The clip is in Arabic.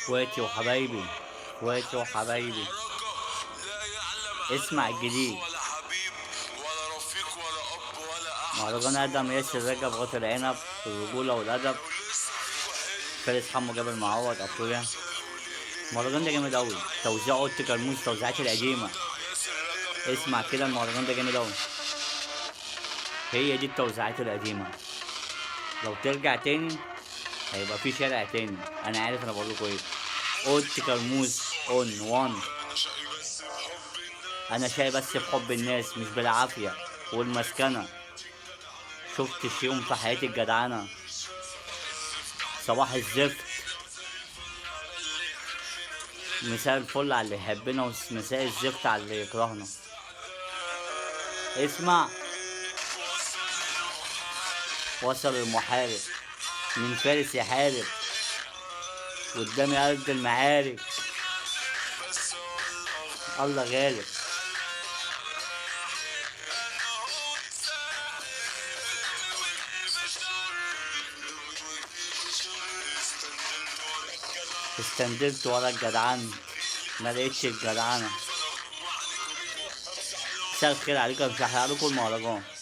اخواتي وحبايبي، اخواتي وحبايبي، اسمع الجديد. مهرجان ادم ياسر رجب غاطي العنب، الرجوله والادب، فارس حمو جابر معوض اخويا. المهرجان ده جامد اوي، توزيع اوضه كرموز، توزيعات القديمه. اسمع كده، المهرجان ده جامد اوي. هي دي التوزيعات القديمه. لو ترجع تاني هيبقى في شارع تاني. انا عارف انا بقول لكم ايه. اوضه كرموز اون وان. انا شاي بس بحب الناس مش بالعافيه والمسكنه. شفتش يوم في حياتي الجدعنه. صباح الزفت. مساء الفل على اللي يحبنا ومساء الزفت على اللي يكرهنا. اسمع. وصل المحارب من فارس يحارب، قدامي أرض المعارك. الله غالب. استندلت ورا الجدعان، ما لقيتش الجدعنة. مساء الخير عليكم، مش هحرق لكم المهرجان.